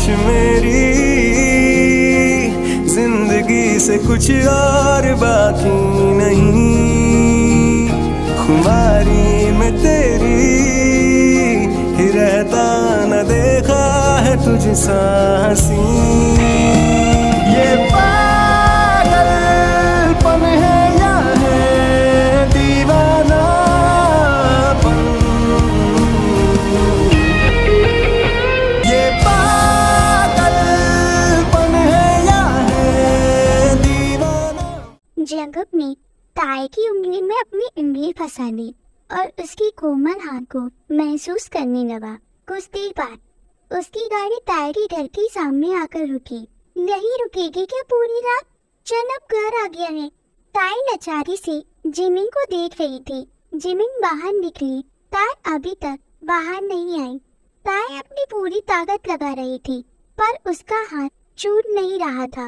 ख्वाहिश मेरी जिंदगी से कुछ और बाकी नहीं, खुमारी में तेरी ही रहता न देखा है तुझसा हंसी। ये पागलपन है या है दीवानापन, ये पागलपन है या है दीवाना। जंगुक ने ताई की उंगली में अपनी उंगली फंसा ली और उसकी कोमल हाथ को महसूस करने लगा। कुछ देर बाद उसकी गाड़ी ताई के घर के सामने आकर रुकी। नहीं रुकेगी क्या पूरी रात? चल अब घर आ गया है। ताई लाचारी से जिमिन को देख रही थी। जिमिन बाहर निकली, ताई अभी तक बाहर नहीं आई। ताई अपनी पूरी ताकत लगा रही थी पर उसका हाथ छूट नहीं रहा था।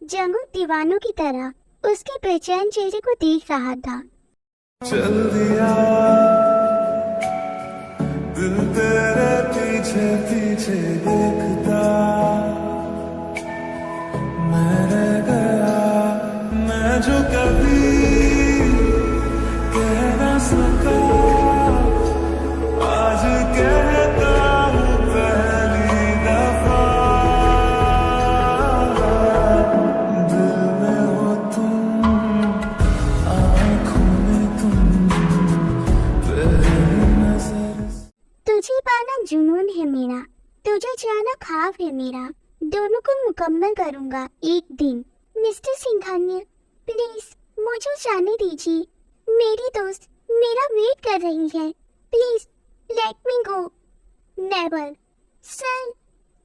जंगुक दीवानों की तरह उसके बेचैन चेहरे को देख रहा था। चल दिया दिल तेरे पीछे पीछे देखता, मैं रह गया मैं जो कभी कह ना सका, आज कहता हूँ पहली दफा। दिल में हो तुम, आँखों में तुम, पहली नजर। तुझे पाना जुनून है मेरा, तुझे जाना ख्वाब है मेरा, दोनों को मुकम्मल करूंगा एक दिन। मिस्टर सिंघानिया प्लीज मुझे जाने दीजिए, मेरी दोस्त मेरा वेट कर रही है, please let me go. Never sir,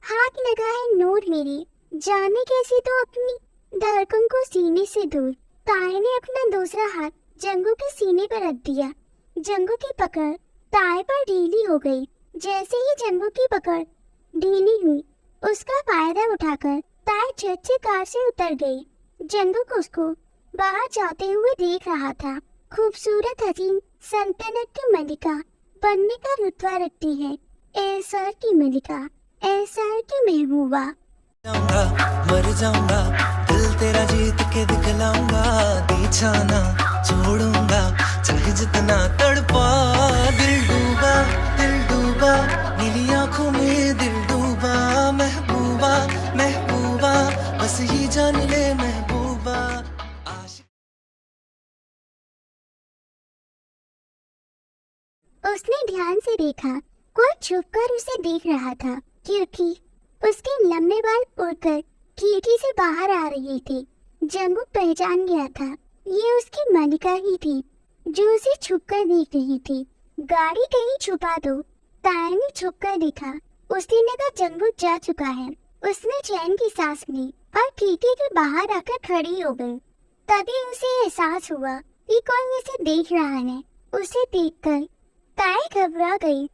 हाथ लगा है नोर मेरे, जाने कैसे तो अपनी धड़कन को सीने से दूर। ताई ने अपना दूसरा हाथ जंगू के सीने पर रख दिया। जंगू की पकड़ ताई पर ढीली हो गई। जैसे ही जंगू की पकड़ ढीली हुई उसका फायदा उठाकर ताई झट से कार से उतर गई। जंगू उसको बाहर जाते हुए देख रहा था। खूबसूरत हसीन सल्तनत की मलिका बनने का रुतबा रखती है, एसर की मलिका, एसर की महबूबा। जाऊंगा मर जाऊंगा, दिल तेरा जीत के दिखलाऊंगा, बिछाना छोड़ूंगा चाहे जितना तड़पा। दिल डूबा नीली आंखों में दिल डूबा, महबूबा महबूबा बस ही जान ले महबूबा। उसने ध्यान से देखा, कोई छुपकर उसे देख रहा था क्योंकि उसके लंबे बाल उड़कर खिड़की से बाहर आ रही थी। जंगू पहचान गया था, ये उसकी मलिका ही थी जो उसे छुपकर देख रही थी। गाड़ी कहीं छुपा दो, ताई ने छुपकर देखा। उसने लगा जंगू जा चुका है। उसने चैन की सांस ली और खिड़की के बाहर आकर खड़ी हो गई। तभी उसे एहसास हुआ कि कोई उसे देख रहा है। उसे देखकर ताई घबरा गई।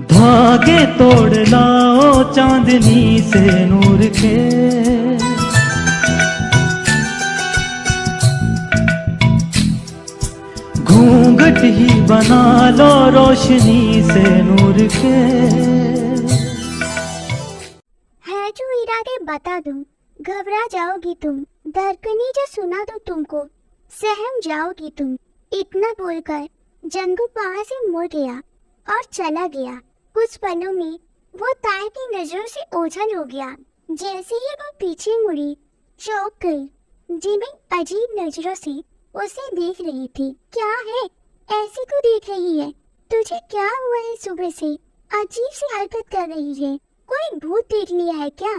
धागे तोड़ लाओ चांदनी से नूर के, घूंघट ही बना लो रोशनी से नूर के। है जो इरादे बता दूं, घबरा जाओगी तुम, धड़कनें जो सुना दो तुमको, सहम जाओगी तुम। इतना बोलकर जंगू वहां से मुड़ गया और चला गया। कुछ पलों में वो ताई की नजरों से ओझल हो गया। जैसे ही वो पीछे मुड़ी, चौंक गई। जिमिन अजीब नजरों से उसे देख रही थी। क्या है, ऐसी को देख रही है? तुझे क्या हुआ है? सुबह से अजीब सी हरकत कर रही है, कोई भूत देख लिया है क्या?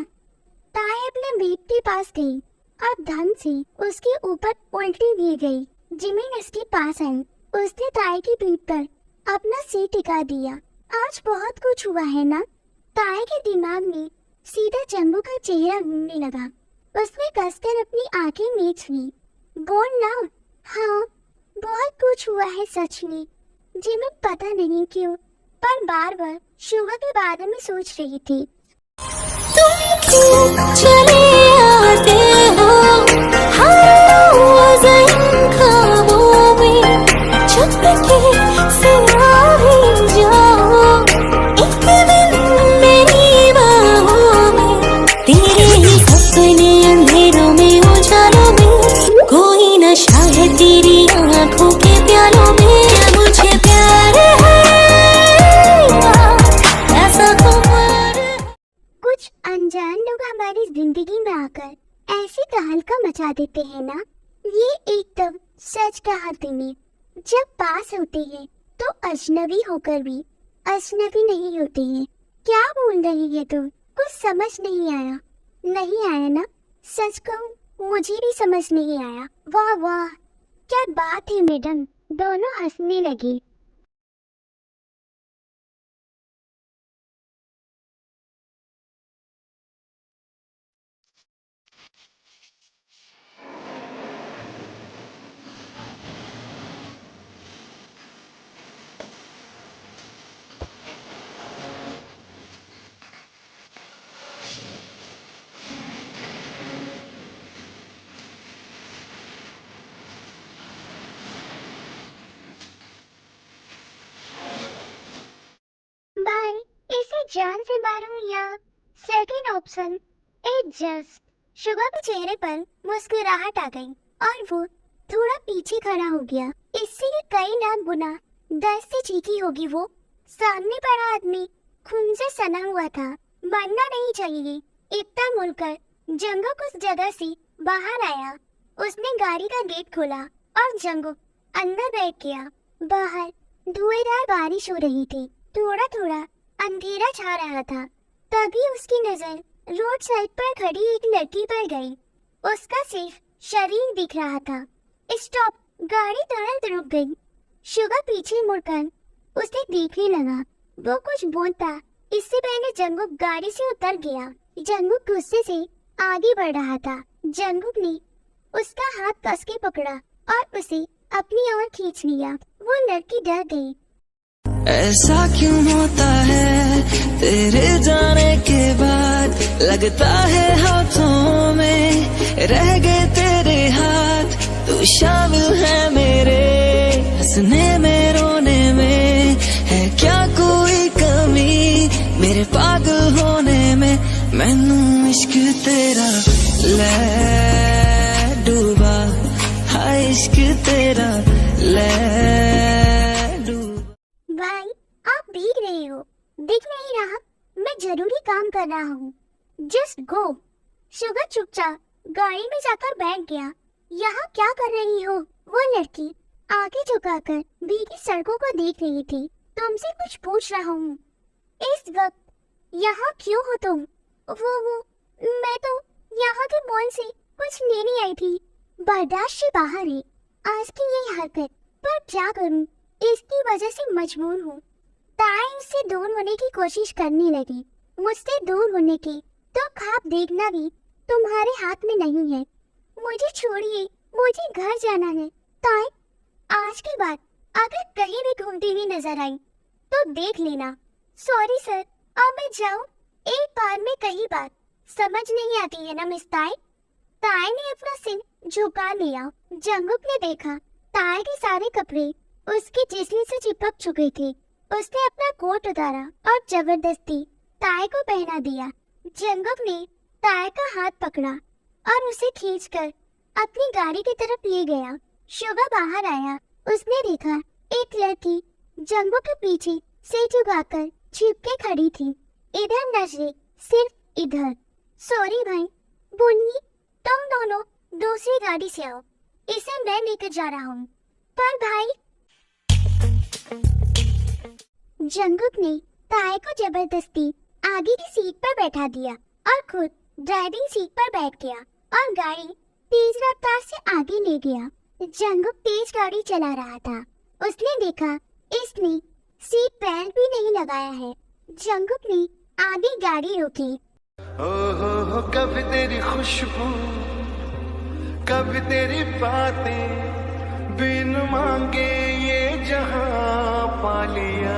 ताई अपने बेट के पास गई और धन से उसके ऊपर उल्टी दी गई। जिमिन उसके पास आई। उसने ताई की पीठ पर अपना सिर टिका दिया। आज बहुत कुछ हुआ है ना? ताई के दिमाग में सीधा जंगू का चेहरा घूमने लगा। उसने कसकर अपनी आंखें मीच ली। बोल ना। हाँ, बहुत कुछ हुआ है सच में। जिमिन पता नहीं क्यों पर बार बार शुभ के बारे में सोच रही थी। तुम क्यों चले आते हो हर रोज़ लगा देते हैं ना। ये एकदम सच कहा तुमने। जब पास होते हैं तो अजनबी होकर भी अजनबी नहीं होते हैं। क्या बोल रही है तुम? कुछ समझ नहीं आया। नहीं आया ना? सच कहूँ मुझे भी समझ नहीं आया। वाह वाह, क्या बात है मैडम। दोनों हंसने लगे। भाई, इसे जान से मारूं या सेकंड ऑप्शन? एडजस्ट। शुभा के चेहरे पर मुस्कुराहट आ गई और वो थोड़ा पीछे खड़ा हो गया। इससे कई ना गुना दर्द से चीखी होगी वो। सामने पड़ा आदमी खून से सना हुआ था। मरना नहीं चाहिए। इतना मुड़कर जंगू उस जगह से बाहर आया। उसने गाड़ी का गेट खोला और जंगू अंदर बैठ गया। बाहर धुएंधार बारिश हो रही थी। थोड़ा थोड़ा अंधेरा छा रहा था। तभी उसकी नजर रोड साइड पर खड़ी एक लड़की पर गई। उसका सिर्फ शरीर दिख रहा था। स्टॉप। गाड़ी तुरंत रुक गई। शुगा पीछे मुड़कर उसे देखने लगा। वो कुछ बोलता इससे पहले जंगुक गाड़ी से उतर गया। जंगुक गुस्से से आगे बढ़ रहा था। जंगुक ने उसका हाथ कस के पकड़ा और उसे अपनी ओर खींच लिया। वो लड़की डर गई। ऐसा क्यों होता है तेरे जाने के बाद, लगता है हाथों में रह गए तेरे हाथ। तू शामिल है मेरे हंसने में रोने में, है क्या कोई कमी मेरे पागल होने में। मैनू इश्क तेरा ले डूबा, हाय इश्क तेरा ले भाई, आप भीग रहे हो, दिख नहीं रहा? मैं जरूरी काम कर रहा हूँ। Just go. शुगर चुपचाप गाड़ी में जाकर बैठ गया। यहाँ क्या कर रही हो? वो लड़की आगे झुकाकर भीगी सड़कों को देख रही थी। तुमसे कुछ पूछ रहा हूँ। इस वक्त यहाँ क्यों हो तुम? वो मैं तो यहाँ के मॉल से कुछ लेने आई थी। बर्दाश्त से बाहर है आज की ये हरकत, पर क्या करूँ, इसकी वजह से मजबूर हूँ। ताई उससे दूर होने की कोशिश करने लगी। मुझसे दूर होने की तो ख्वाब देखना भी तुम्हारे हाथ में नहीं है। मुझे छोड़िए, मुझे घर जाना है। ताई, आज के बाद अगर कहीं भी घूमती हुई नजर आई तो देख लेना। सॉरी सर, अब मैं जाऊँ? एक बार में कई बार समझ नहीं आती है ना मिस ताई। ताई ने अपना सिर झुका लिया। जंगुक ने देखा ताई के सारे कपड़े उसके जिस्म से चिपक चुके थे। उसने अपना कोट उतारा और जबरदस्ती ताई को पहना दिया। जंगुक ने ताई का हाथ पकड़ा और उसे खींचकर अपनी गाड़ी की तरफ ले गया। शुभा बाहर आया। उसने देखा एक लड़की जंगुक के पीछे सिर झुकाकर छिपके खड़ी थी। इधर नजरे सिर्फ इधर। सॉरी भाई, बोलिए। तुम दोनों दूसरी गाड़ी से आओ, इसे मैं लेकर जा रहा हूँ। पर भाई, जंगुक ने ताई को जबरदस्ती आगे की सीट पर बैठा दिया और खुद ड्राइविंग सीट पर बैठ गया और गाड़ी तेज रफ्तार से आगे ले गया। जंगुक तेज गाड़ी चला रहा था। उसने देखा इसने सीट बेल्ट भी नहीं लगाया है। जंगुक ने आगे गाड़ी रोकी। हो कभी तेरी खुशबू, कभी तेरी बातें, बिन मांगे ये जहां पा लिया।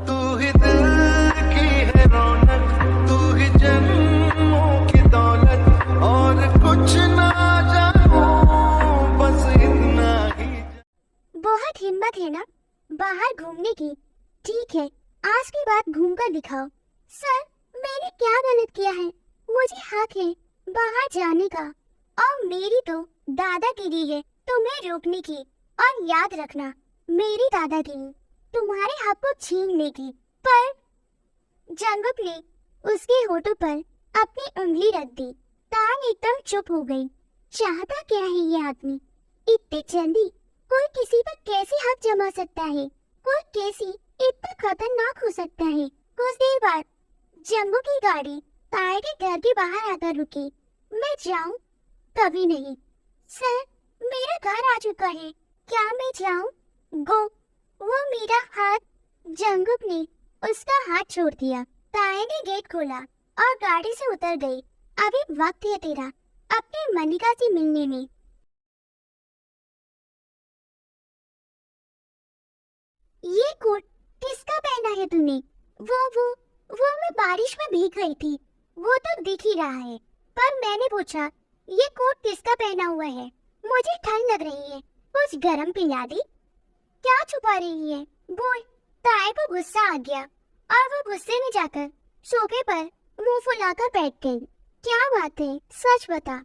तू ही दिल की है रौनक, तू ही जन्मों की दौलत, और कुछ ना जानूं, बस इतना ही। बहुत हिम्मत है ना बाहर घूमने की। ठीक है, आज के बाद घूम कर दिखाओ। सर, मैंने क्या गलत किया है? मुझे हक है बाहर जाने का, और मेरी तो दादागिरी है तुम्हें रोकने की। और याद रखना, मेरी दादागिरी तुम्हारे हक को छीन लेगी। पर जंगुक ने उसके होठों पर अपनी उंगली रख दी। तान एकदम चुप हो गई। चाहता क्या है ये आदमी? इतनी जल्दी कोई किसी पर कैसे हक जमा सकता है? कोई कैसी इतना खतरनाक हो सकता है? कुछ देर बाद जंगू की गाड़ी ताए के घर के बाहर आकर रुकी। मैं जाऊं? कभी नहीं। सर, मेरा घर आ चुका है, क्या मैं जाऊं? गो। वो मेरा हाथ। जंगुक ने उसका हाथ छोड़ दिया। ताए ने गेट खोला और गाड़ी से उतर गई। अभी वक्त है तेरा अपनी मनिका से मिलने में। ये कोट किसका पहना है तूने? वो मैं बारिश में भीग गई थी, वो तो दिख ही रहा है। पर मैंने पूछा ये कोट किसका पहना हुआ है? मुझे ठंड लग रही है, कुछ गरम पिला दी। क्या छुपा रही है? बोल। ताए को गुस्सा आ गया और वो गुस्से में जाकर सोफे पर मुंह फुलाकर बैठ गई। क्या बात है, सच बता।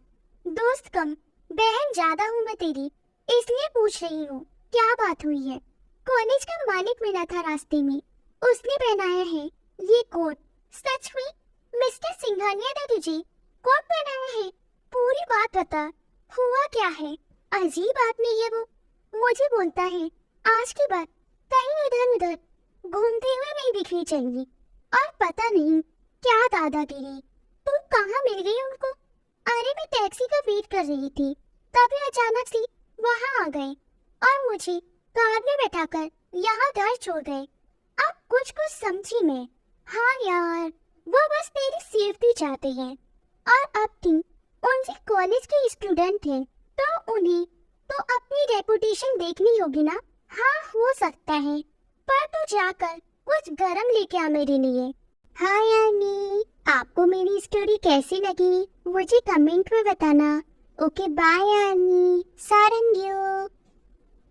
दोस्त कम बहन ज्यादा हूँ मैं तेरी, इसलिए पूछ रही हूँ, क्या बात हुई है? कॉलेज का मालिक मिला था रास्ते में, उसने पहनाया है ये कोट। सच में मिस्टर सिंघानिया ने तुझे कोट पहनाया है? पूरी बात बता, हुआ क्या है? अजीब आदमी है वो, मुझे बोलता है आज के बाद कहीं इधर उधर घूमते हुए नहीं दिखनी चाहिए। और पता नहीं क्या दादागिरी। तू कहाँ मिल गई उनको? अरे मैं टैक्सी का वेट कर रही थी, तभी अचानक से वहाँ आ गए और मुझे कार में बैठाकर यहाँ घर छोड़ गए। अब कुछ समझी मैं। हाँ यार, वो बस तेरी सेफ्टी चाहते हैं। और अब तुम उनसे कॉलेज के स्टूडेंट हैं, तो उन्हें तो अपनी रेपुटेशन देखनी होगी ना। हाँ हो सकता है, पर तू जाकर कुछ गरम लेके आ मेरे लिए। हाँ यानी, आपको मेरी स्टोरी कैसी लगी मुझे कमेंट में बताना। ओके बाय यानी, सारंग्यो।